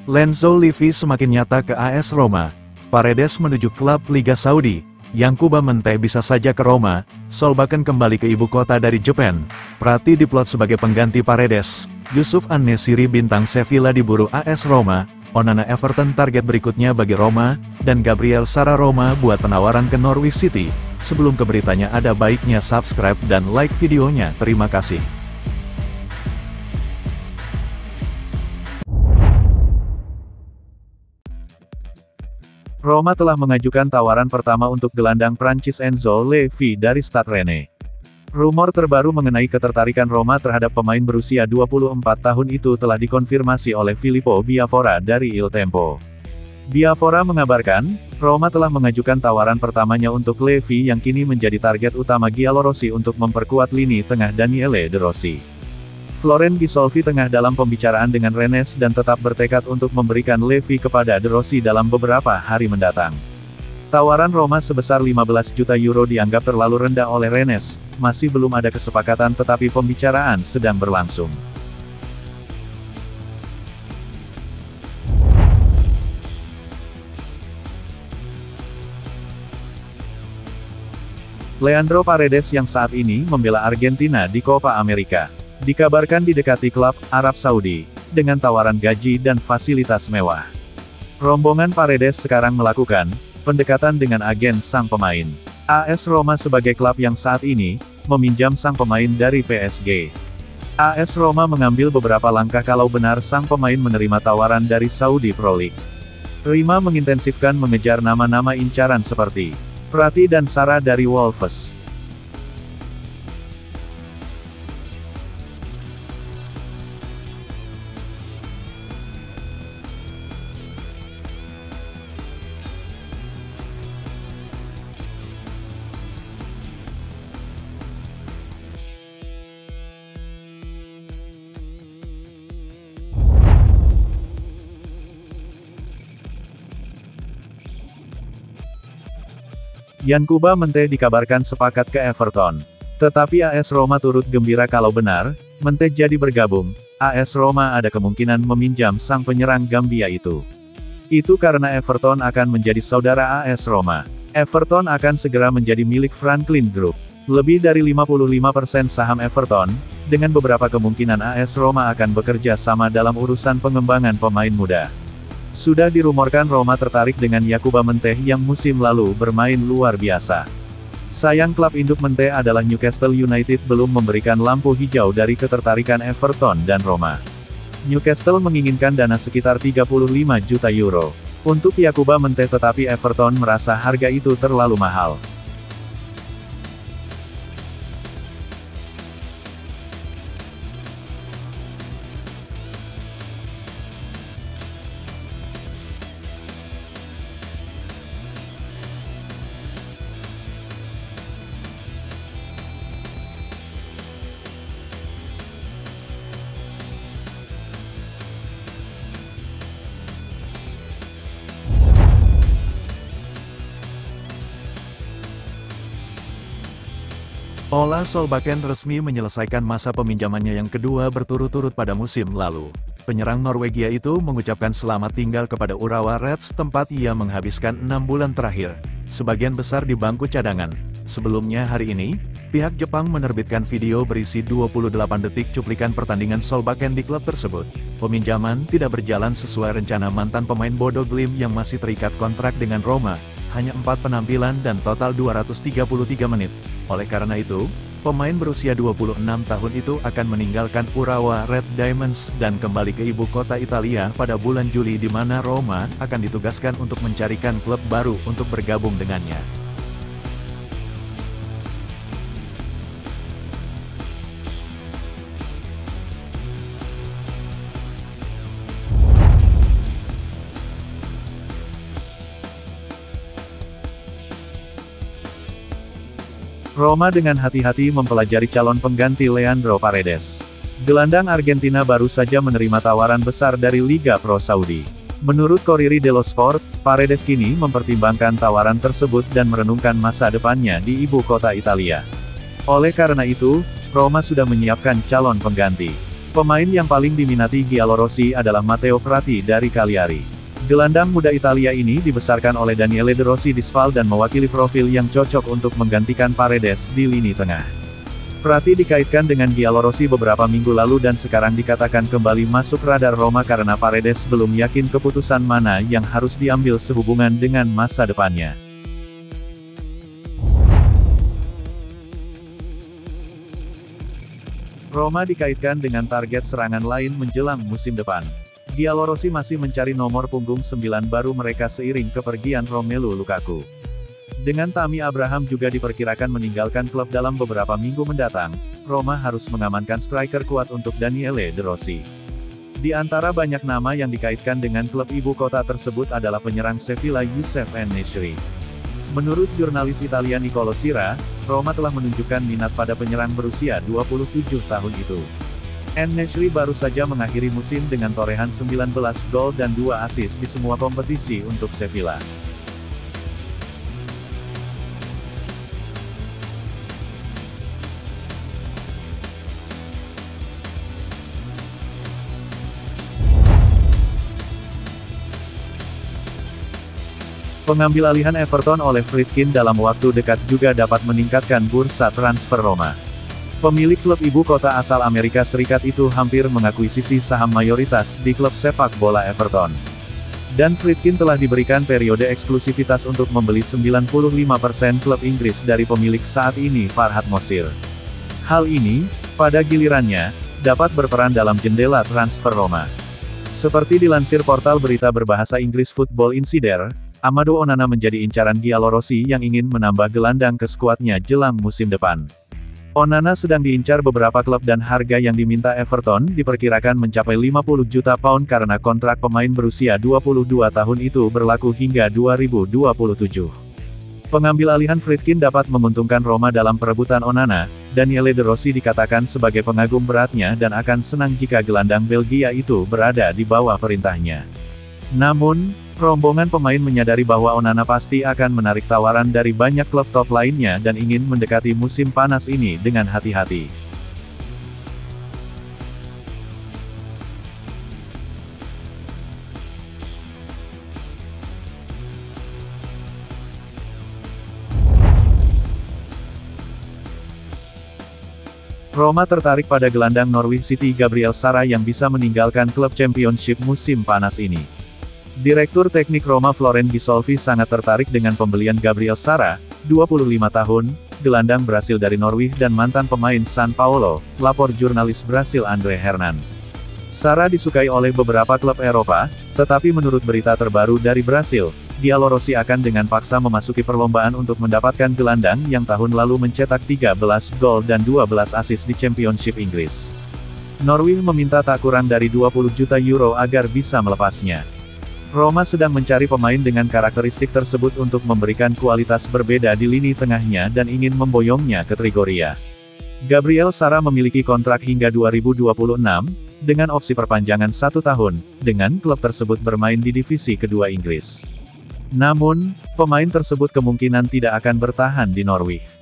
Lorenzo Levy semakin nyata ke AS Roma. Paredes menuju klub Liga Saudi. Yankuba Mente bisa saja ke Roma. Solbakken kembali ke ibu kota dari Jepang. Prati diplot sebagai pengganti Paredes. Yusuf An-Nesyri bintang Sevilla diburu AS Roma. Onana Everton target berikutnya bagi Roma. Dan Gabriel Sara Roma buat penawaran ke Norwich City. Sebelum ke beritanya ada baiknya subscribe dan like videonya. Terima kasih. Roma telah mengajukan tawaran pertama untuk gelandang Prancis Enzo Levy dari Stade Rennes. Rumor terbaru mengenai ketertarikan Roma terhadap pemain berusia 24 tahun itu telah dikonfirmasi oleh Filippo Biafora dari Il Tempo. Biafora mengabarkan, Roma telah mengajukan tawaran pertamanya untuk Levy yang kini menjadi target utama Giallorossi untuk memperkuat lini tengah Daniele De Rossi. Florent Gisolfi tengah dalam pembicaraan dengan Rennes dan tetap bertekad untuk memberikan Levy kepada De Rossi dalam beberapa hari mendatang. Tawaran Roma sebesar 15 juta euro dianggap terlalu rendah oleh Rennes, masih belum ada kesepakatan tetapi pembicaraan sedang berlangsung. Leandro Paredes yang saat ini membela Argentina di Copa America. Dikabarkan didekati klub Arab Saudi, dengan tawaran gaji dan fasilitas mewah. Rombongan Paredes sekarang melakukan pendekatan dengan agen sang pemain. AS Roma sebagai klub yang saat ini meminjam sang pemain dari PSG. AS Roma mengambil beberapa langkah kalau benar sang pemain menerima tawaran dari Saudi Pro League. Rima mengintensifkan mengejar nama-nama incaran seperti Prati dan Sara dari Wolves. Yankuba Mente dikabarkan sepakat ke Everton. Tetapi AS Roma turut gembira kalau benar, Mente jadi bergabung. AS Roma ada kemungkinan meminjam sang penyerang Gambia itu. Itu karena Everton akan menjadi saudara AS Roma. Everton akan segera menjadi milik Franklin Group. Lebih dari 55% saham Everton, dengan beberapa kemungkinan AS Roma akan bekerja sama dalam urusan pengembangan pemain muda. Sudah dirumorkan Roma tertarik dengan Yankuba Mente yang musim lalu bermain luar biasa. Sayang klub induk Mente adalah Newcastle United belum memberikan lampu hijau dari ketertarikan Everton dan Roma. Newcastle menginginkan dana sekitar 35 juta euro untuk Yankuba Mente tetapi Everton merasa harga itu terlalu mahal. Ola Solbakken resmi menyelesaikan masa peminjamannya yang kedua berturut-turut pada musim lalu. Penyerang Norwegia itu mengucapkan selamat tinggal kepada Urawa Reds tempat ia menghabiskan 6 bulan terakhir, sebagian besar di bangku cadangan. Sebelumnya hari ini, pihak Jepang menerbitkan video berisi 28 detik cuplikan pertandingan Solbakken di klub tersebut. Peminjaman tidak berjalan sesuai rencana mantan pemain Bodo Glimt yang masih terikat kontrak dengan Roma, hanya 4 penampilan dan total 233 menit. Oleh karena itu, pemain berusia 26 tahun itu akan meninggalkan Urawa Red Diamonds dan kembali ke ibu kota Italia pada bulan Juli di mana Roma akan ditugaskan untuk mencarikan klub baru untuk bergabung dengannya. Roma dengan hati-hati mempelajari calon pengganti Leandro Paredes. Gelandang Argentina baru saja menerima tawaran besar dari Liga Pro Saudi. Menurut Corriere dello Sport, Paredes kini mempertimbangkan tawaran tersebut dan merenungkan masa depannya di ibu kota Italia. Oleh karena itu, Roma sudah menyiapkan calon pengganti. Pemain yang paling diminati Giallorossi adalah Matteo Prati dari Cagliari. Gelandang muda Italia ini dibesarkan oleh Daniele De Rossi di Spal dan mewakili profil yang cocok untuk menggantikan Paredes di lini tengah. Prati dikaitkan dengan Giallorossi beberapa minggu lalu dan sekarang dikatakan kembali masuk radar Roma karena Paredes belum yakin keputusan mana yang harus diambil sehubungan dengan masa depannya. Roma dikaitkan dengan target serangan lain menjelang musim depan. Giallorossi masih mencari nomor punggung 9 baru mereka seiring kepergian Romelu Lukaku. Dengan Tammy Abraham juga diperkirakan meninggalkan klub dalam beberapa minggu mendatang, Roma harus mengamankan striker kuat untuk Daniele De Rossi. Di antara banyak nama yang dikaitkan dengan klub ibu kota tersebut adalah penyerang Sevilla Youssef En-Nesyri. Menurut jurnalis Italia Nicolo Sira, Roma telah menunjukkan minat pada penyerang berusia 27 tahun itu. En-Nesyri baru saja mengakhiri musim dengan torehan 19 gol dan 2 assist di semua kompetisi untuk Sevilla. Pengambil alihan Everton oleh Friedkin dalam waktu dekat juga dapat meningkatkan bursa transfer Roma. Pemilik klub ibu kota asal Amerika Serikat itu hampir mengakuisisi saham mayoritas di klub sepak bola Everton. Dan Friedkin telah diberikan periode eksklusivitas untuk membeli 95% klub Inggris dari pemilik saat ini Farhad Moshir. Hal ini, pada gilirannya, dapat berperan dalam jendela transfer Roma. Seperti dilansir portal berita berbahasa Inggris Football Insider, Amadou Onana menjadi incaran Giallorossi yang ingin menambah gelandang ke skuadnya jelang musim depan. Onana sedang diincar beberapa klub dan harga yang diminta Everton diperkirakan mencapai 50 juta pound karena kontrak pemain berusia 22 tahun itu berlaku hingga 2027. Pengambil alihan Friedkin dapat menguntungkan Roma dalam perebutan Onana. Daniele De Rossi dikatakan sebagai pengagum beratnya dan akan senang jika gelandang Belgia itu berada di bawah perintahnya. Namun, rombongan pemain menyadari bahwa Onana pasti akan menarik tawaran dari banyak klub top lainnya dan ingin mendekati musim panas ini dengan hati-hati. Roma tertarik pada gelandang Norwich City Gabriel Sara yang bisa meninggalkan klub Championship musim panas ini. Direktur Teknik Roma Florent Gisolfi sangat tertarik dengan pembelian Gabriel Sara, 25 tahun, gelandang Brasil dari Norwich dan mantan pemain San Paulo, lapor jurnalis Brasil Andre Hernan. Sara disukai oleh beberapa klub Eropa, tetapi menurut berita terbaru dari Brasil, Giallorossi akan dengan paksa memasuki perlombaan untuk mendapatkan gelandang yang tahun lalu mencetak 13 gol dan 12 assist di Championship Inggris. Norwich meminta tak kurang dari 20 juta euro agar bisa melepasnya. Roma sedang mencari pemain dengan karakteristik tersebut untuk memberikan kualitas berbeda di lini tengahnya dan ingin memboyongnya ke Trigoria. Gabriel Sara memiliki kontrak hingga 2026, dengan opsi perpanjangan 1 tahun, dengan klub tersebut bermain di divisi kedua Inggris. Namun, pemain tersebut kemungkinan tidak akan bertahan di Norwich.